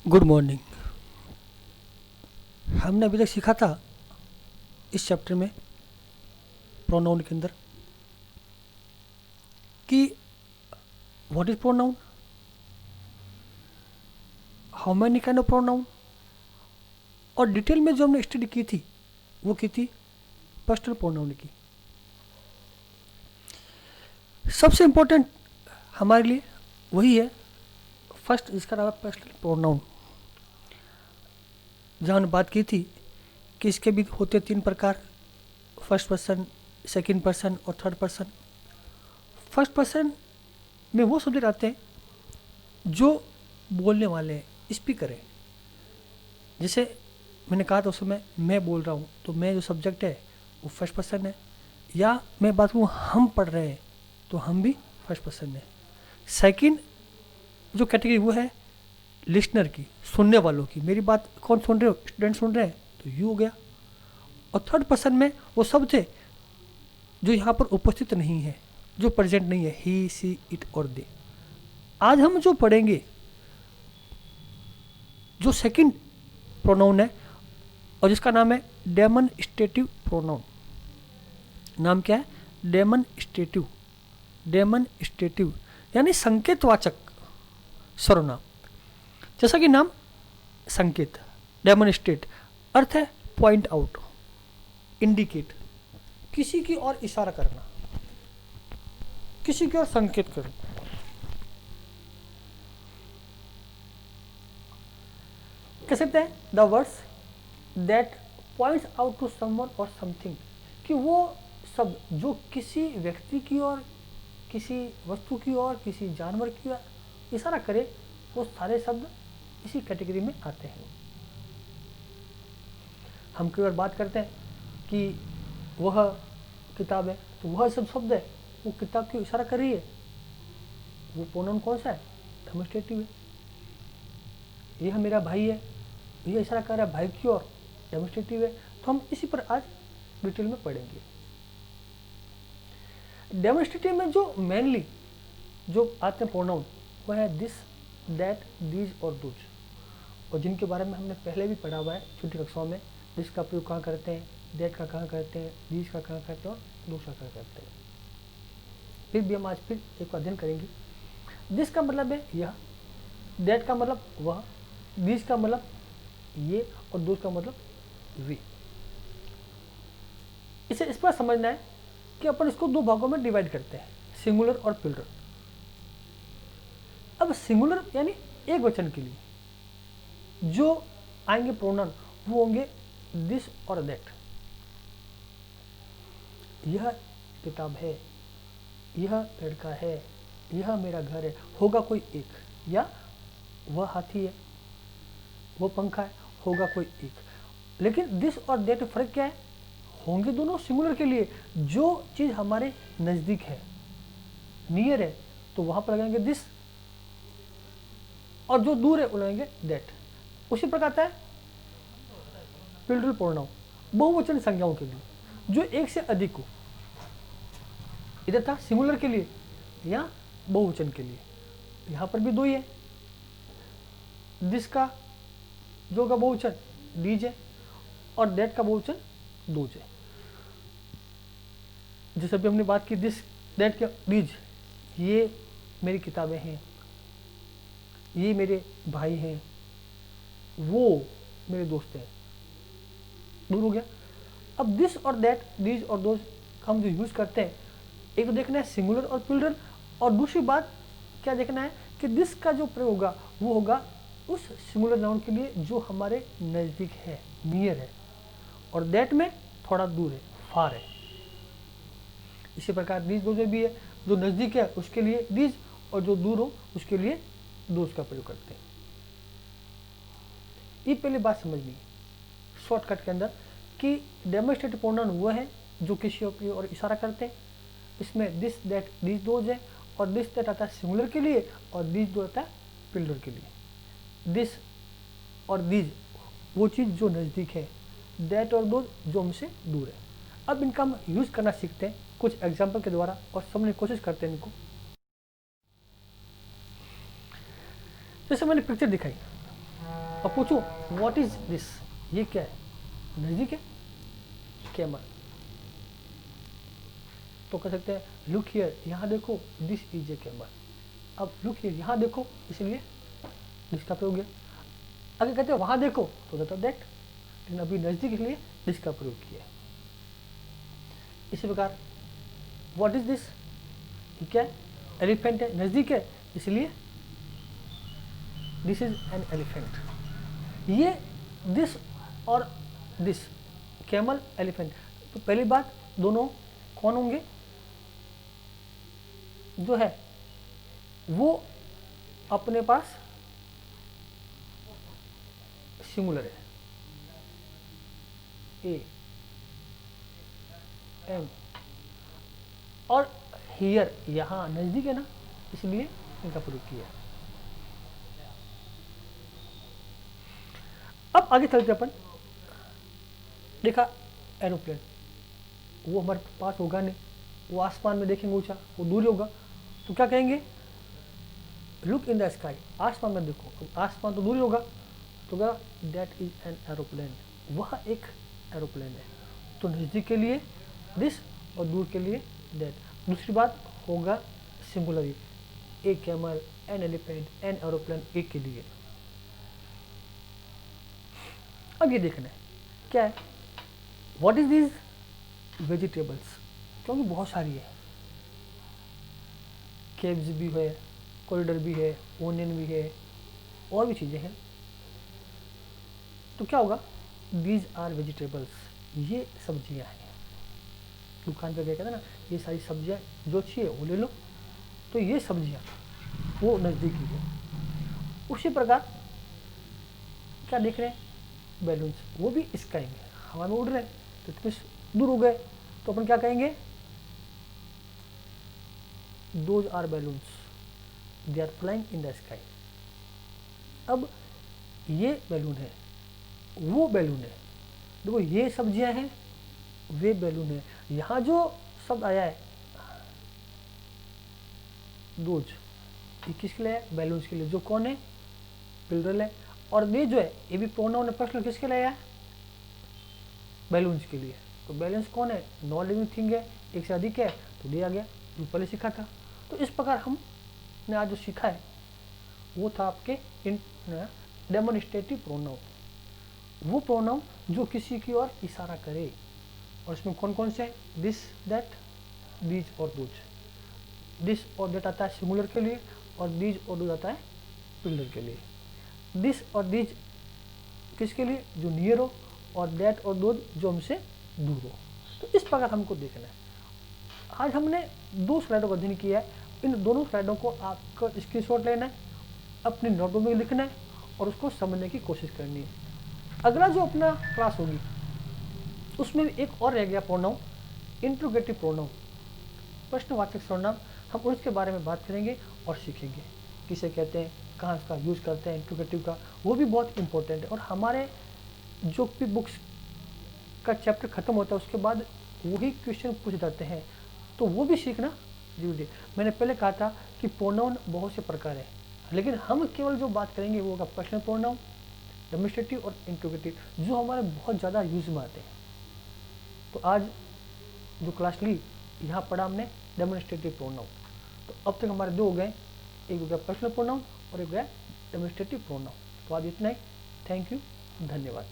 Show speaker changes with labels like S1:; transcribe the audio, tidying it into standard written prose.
S1: Good morning. हमने अभी तक सीखा था इस चैप्टर में प्रोनाउन के अंदर कि what is pronoun, how many kind of pronoun, और डिटेल में जो हमने स्टडी की थी वो की थी पर्सनल प्रोनाउन की। सबसे इम्पोर्टेंट हमारे लिए वही है फर्स्ट, जिसका नाम है पर्सनल प्रोनाउन। जहाँ हमने बात की थी कि इसके भी होते तीन प्रकार, फर्स्ट पर्सन, सेकंड पर्सन और थर्ड पर्सन। फर्स्ट पर्सन में वो सब्जेक्ट आते हैं जो बोलने वाले हैं, स्पीकर है। जैसे मैंने कहा था उस समय मैं बोल रहा हूँ, तो मैं जो सब्जेक्ट है वो फर्स्ट पर्सन है। या मैं बात करूँ हम पढ़ रहे हैं तो हम भी फर्स्ट पर्सन है। सेकंड जो कैटेगरी वो है लिसनर की, सुनने वालों की। मेरी बात कौन सुन रहे हो? स्टूडेंट सुन रहे हैं तो यू हो गया। और थर्ड पर्सन में वो सब थे जो यहाँ पर उपस्थित नहीं है, जो प्रेजेंट नहीं है, ही, सी, इट और दे। आज हम जो पढ़ेंगे जो सेकंड प्रोनाउन है और जिसका नाम है डेमोन्स्ट्रेटिव प्रोनाउन। नाम क्या है? डेमोन्स्ट्रेटिव। डेमोन्स्ट्रेटिव यानी संकेतवाचक सर्वनाम। जैसा कि नाम संकेत, डेमोन्स्ट्रेट अर्थ है पॉइंट आउट, इंडिकेट, किसी की ओर इशारा करना, किसी की ओर संकेत करना। कह सकते हैं the words that points out to someone और समथिंग, कि वो शब्द जो किसी व्यक्ति की ओर, किसी वस्तु की ओर, किसी जानवर की ओर इशारा करे, वो सारे शब्द इसी कैटेगरी में आते हैं। हम कई बार बात करते हैं कि वह किताब है, तो वह सब शब्द है वो किताब की इशारा कर रही है, वो प्रोनाउन कौन सा है? डेमोन्स्ट्रेटिव है। यह मेरा भाई है, यह इशारा कर रहा है भाई की ओर, डेमोन्स्ट्रेटिव है। तो हम इसी पर आज डिटेल में पढ़ेंगे। डेमोन्स्ट्रेटिव में जो मेनली जो आते हैं प्रोनाउन वो है दिस, दैट, दीज और दूज, और जिनके बारे में हमने पहले भी पढ़ा हुआ है छोटी कक्षाओं में। दिस का प्रयोग कहाँ करते हैं, दैट का कहाँ करते हैं, दीज का कहाँ करते हैं और दूज का कहाँ करते हैं। फिर भी हम आज फिर एक अध्ययन करेंगे। दिस का मतलब है यह, दैट का मतलब वह, दीज का मतलब ये और दूज का मतलब वे। इसे इस पर समझना है कि अपन इसको दो भागों में डिवाइड करते हैं, सिंगुलर और प्लूरल। अब सिंगुलर यानी एक वचन के लिए जो आएंगे प्रोनाउन वो होंगे दिस और दैट। यह किताब है, यह लड़का है, यह मेरा घर है, होगा कोई एक। या वह हाथी है, वो पंखा है, होगा कोई एक। लेकिन दिस और दैट फर्क क्या है? होंगे दोनों सिंगुलर के लिए। जो चीज़ हमारे नज़दीक है, नियर है, तो वहाँ पर लगाएंगे दिस, और जो दूर है वो लगाएंगे दैट। उसी प्रकार आता है प्लूरल प्रोनाउन, बहुवचन संज्ञाओं के लिए जो एक से अधिक हो। इधर था सिंगुलर के लिए या बहुवचन के लिए, यहाँ पर भी दो ही है। दिस का जो का बहुवचन डीज है और दैट का बहुवचन दूज है। जैसे अभी हमने बात की दिस, दैट का डीज, ये मेरी किताबें हैं, ये मेरे भाई हैं, वो मेरे दोस्त हैं, दूर हो गया। अब दिस और दैट, दीज और दोज हम जो यूज़ करते हैं, एक तो देखना है सिंगुलर और प्लूरल, और दूसरी बात क्या देखना है कि दिस का जो प्रयोग होगा वो होगा उस सिंगुलर नाउन के लिए जो हमारे नज़दीक है, नियर है, और दैट में थोड़ा दूर है, फार है। इसी प्रकार दीज दोज भी है, जो नज़दीक है उसके लिए दीज और जो दूर हो उसके लिए दोज का प्रयोग करते हैं। ये पहले बात समझनी है शॉर्टकट के अंदर कि डेमोन्स्ट्रेटिव प्रोनाउन वो है जो किसी की ओर इशारा करते हैं। इसमें दिस, दैट, दीज, दोज है, और दिस दैट आता है सिंगुलर के लिए और दीज दो आता है प्लूरल के लिए। दिस और दीज वो चीज़ जो नज़दीक है, दैट और दोज जो हमसे दूर है। अब इनका हम यूज़ करना सीखते हैं कुछ एग्जाम्पल के द्वारा और समझने की कोशिश करते हैं इनको। जैसे मैंने पिक्चर दिखाई, और पूछूं व्हाट इज दिस, ये क्या है, नज़दीक है, कैमल। तो कह सकते हैं लुक हियर, यहाँ देखो, दिस इज ए कैमल। अब लुक हियर, यहाँ देखो, इसलिए दिस का प्रयोग है। अगर कहते हैं वहाँ देखो तो दैट, लेकिन अभी नज़दीक इसलिए दिस का प्रयोग किया है। इसी प्रकार व्हाट इज दिस, क्या है, एलिफेंट है, नज़दीक है, इसलिए दिस इज एन एलिफेंट। ये दिस और दिस, कैमल, एलिफेंट, तो पहली बात दोनों कौन होंगे, जो है वो अपने पास सिंगुलर है, ए एम, और हियर यहाँ नज़दीक है ना, इसलिए इनका प्रयोग किया। अब आगे चलते अपन, देखा एरोप्लेन, वो हमारे पास होगा नहीं, वो आसमान में देखेंगे ऊंचा, वो दूर ही होगा, तो क्या कहेंगे, लुक इन द स्काई, आसमान में देखो। अब आसमान तो दूर ही होगा, तो क्या, दैट इज एन एरोप्लेन, वह एक एरोप्लेन है। तो नज़दीक के लिए दिस और दूर के लिए दैट। दूसरी बात होगा singular, A camel, an elephant, an aeroplane, एक के लिए। अब ये देखना है क्या है, व्हाट इज दिस वेजिटेबल्स, क्योंकि बहुत सारी है, केव्स भी है, कॉरिडोर भी है, ओनियन भी है, और भी चीज़ें हैं। तो क्या होगा, दीज आर वेजिटेबल्स, ये सब्जियां हैं। दुकान पे गए कहते ना, ये सारी सब्जियां जो चाहिए वो ले लो, तो ये सब्जियां वो नज़दीकी है। उसी प्रकार क्या देख रहे हैं, बैलून्स, वो भी स्काई में हवा में उड़ रहे हैं, तो तुम्हें दूर हो गए, तो अपन क्या कहेंगे, those are balloons, they are flying in the sky. अब ये बैलून है, वो बैलून है, देखो ये सब्जियां हैं, वे बैलून है। यहाँ जो शब्द आया है दोज, ये किसके लिए है, बैलून्स के लिए, जो कौन है, प्लूरल है। और ये जो है ये भी प्रोनाउन है, पर्सनल, किसके लिए आया है, बैलून्स के लिए। तो बैलेंस कौन है, नॉन लिविंग थिंग है, एक से अधिक है तो दिया गया, जो पहले सीखा था। तो इस प्रकार हमने आज जो सीखा है वो था आपके इन डेमोनिस्ट्रेटिव प्रोनाउन, वो प्रोनाउन जो किसी की ओर इशारा करे। और इसमें कौन कौन से, दिस, दैट, दीज और दोज। दिस और दैट आता है सिंगुलर के लिए, और दीज और दोज आता है प्लूरल के लिए। दिस और दीज किसके लिए, जो नियर हो, और दैट और दोज जो हमसे दूर हो। तो इस प्रकार हमको देखना है। आज हमने 2 स्लाइडों का अध्ययन किया है, इन दोनों स्लाइडों को आपको स्क्रीनशॉट लेना है, अपनी नोटबुक में लिखना है और उसको समझने की कोशिश करनी है। अगला जो अपना क्लास होगी उसमें एक और रह गया प्रोनाउन, इंट्रोगेटिव प्रोनाउन, प्रश्नवाचक सर्वनाम। हम उसके बारे में बात करेंगे और सीखेंगे, किसे कहते हैं, कहाँ इसका यूज़ करते हैं इंट्रोगेटिव का, वो भी बहुत इंपॉर्टेंट है। और हमारे जो भी बुक्स का चैप्टर खत्म होता है उसके बाद वही क्वेश्चन पूछ जाते हैं, तो वो भी सीखना जरूरी है। मैंने पहले कहा था कि प्रोनाउन बहुत से प्रकार है, लेकिन हम केवल जो बात करेंगे वो होगा पर्सनल प्रोनाउन, डेमोन्स्ट्रेटिव और इंट्रोगेटिव, जो हमारे बहुत ज़्यादा यूज में आते हैं। तो आज जो क्लास ली यहाँ पढ़ा हमने डेमोन्स्ट्रेटिव प्रोनाउन। तो अब तक हमारे 2 हो गए, एक हो गया पर्सनल प्रोनाउन और एक हो गया डेमोन्स्ट्रेटिव प्रोनाउन। तो आज इतना ही, थैंक यू, धन्यवाद।